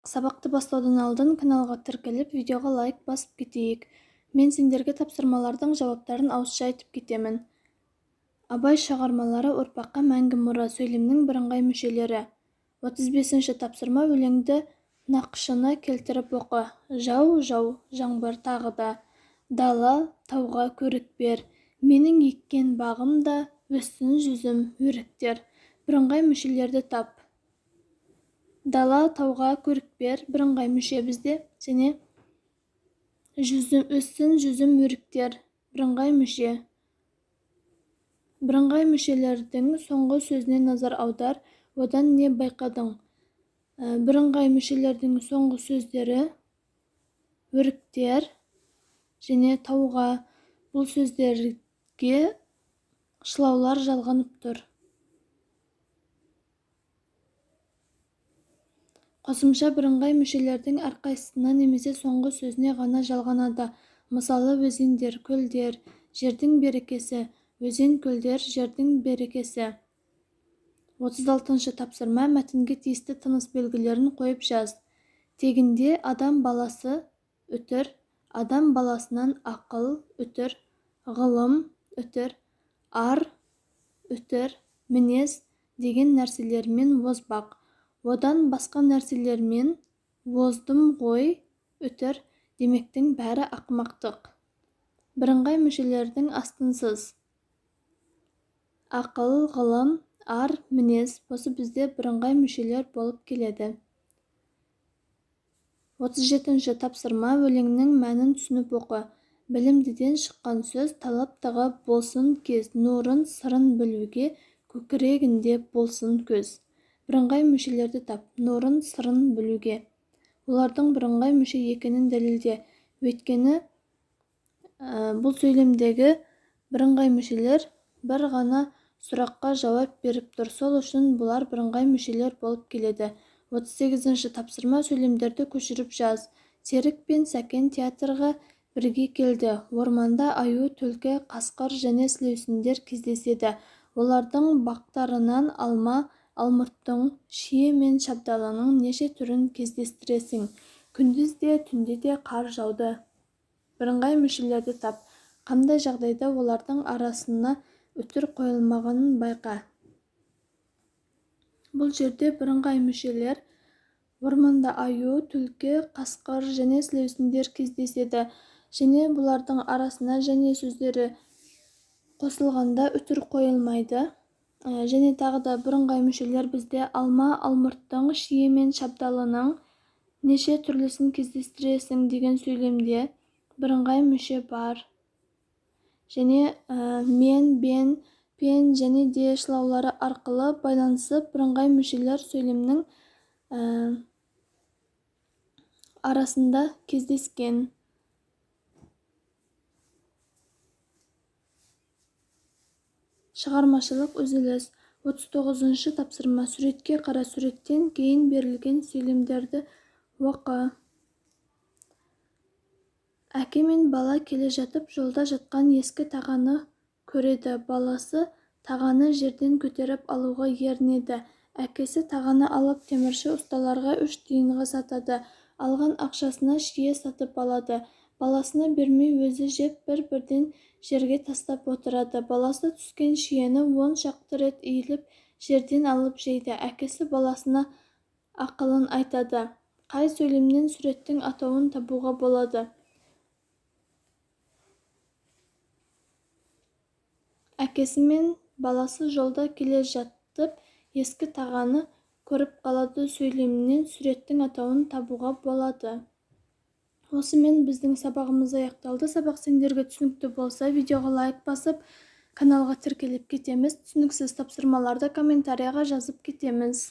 Сабақты бастаудан алдын каналға тіркеліп, видеоға лайк басып кетейік. Мен сендерге тапсырмалардың жауаптарын ауызша айтып кетемін. Абай шығармалары ұрпаққа мәңгі мұра, сөйлемнің бірыңғай мүшелері. 35-ші тапсырма, өлеңді нақышына келтіріп оқы. Жау, жау, жаңбыр тағы да. Дала, тауға көрік бер. Менің еккен бағым да, өссін жүзім, өріктер. Бірыңғай мүшелерді тап. Дала, тауға көрік бер, бірыңғай мүше бізде, және өссін жүзім, өріктер, бірыңғай мүше. Бірыңғай мүшелердің соңғы сөзіне назар аудар, одан не байқадың? Бірыңғай мүшелердің соңғы сөздері өріктер және тауға. Бұл сөздерге шылаулар жалғанып тұр. Қосымша бірыңғай мүшелердің әрқайсысына немесе соңғы сөзіне ғана жалғанады. Мысалы, өзендер, көлдер, жердің берекесі. Өзен, көлдер, жердің берекесі. 36-шы тапсырма, мәтінге тиісті тыныс белгілерін қойып жаз. Тегінде адам баласы үтір, адам баласынан ақыл үтір, ғылым үтір, ар үтір, мінез деген нәрселермен озбақ. Одан басқа нәрселермен оздым ғой үтір, демектің бәрі ақымақтық. Бірыңғай мүшелердің астынсыз. Ақыл, ғылым, ар, мінез. Осы бізде бірыңғай мүшелер болып келеді. 37-ші тапсырма, өлеңнің мәнін түсініп оқы. Білімдіден шыққан сөз талаптығы болсын кез, нұрын, сырын білуге, көкірегінде болсын көз. Бірыңғай мүшелерді тап. Нұрын, сырын білуге. Олардың бірыңғай мүше екенін дәлелде. Өйткені бұл сөйлемдегі бірыңғай мүшелер бір ғана сұраққа жауап беріп тұр. Сол үшін бұлар бірыңғай мүшелер болып келеді. 38-ші тапсырма, сөйлемдерді көшіріп жаз. Серік пен Сәкен театрға бірге келді. Орманда аю, түлкі, қасқыр және сілеусіндер кездеседі. Олардың бақтарынан алма, алмұрттың, шие мен шабдалының неше түрін кездестіресің. Күндіз де, түнде де қар жауды. Бірыңғай мүшелерді тап. Қандай жағдайда олардың арасына үтір қойылмағанын байқа. Бұл жерде бірыңғай мүшелер орманда аю, түлкі, қасқыр және сілеусіндер кездеседі. Және бұлардың арасына және сөздері қосылғанда үтір қойылмайды. Және тағы да бірыңғай мүшелер бізде алма, алмұрттың, шие мен шабдалының неше түрлісін кездестіресің деген сөйлемде бірыңғай мүше бар. Және мен, бен, пен және де шылаулары арқылы байланысып, бірыңғай мүшелер сөйлемнің арасында кездескен. Шығармашылық үзіліс. 39-шы тапсырма, суретке қара, суреттен кейін берілген сөйлемдерді оқы. Әке мен бала келе жатып, жолда жатқан ескі тағаны көреді. Баласы тағаны жерден көтеріп алуға ерінеді. Әкесі тағаны алып темірші ұсталарға 3 тиынға сатады. Алған ақшасына шие сатып алады. Баласына бермей өзі жеп бір-бірден жерге тастап отырады. Баласы түскен шиені 10 шақты рет иіліп жерден алып жейді. Әкесі баласына ақылын айтады. Қай сөйлемнен суреттің атауын табуға болады? Әкесі мен баласы жолда келе жатып ескі тағаны көріп қалады. Сөйлемнен суреттің атауын табуға болады. Осымен біздің сабағымыз аяқталды. Сабақ сендерге түсінікті болса, видеоға лайк басып, каналға тіркеліп кетеміз. Түсініксіз тапсырмаларды комментарияға жазып кетеміз.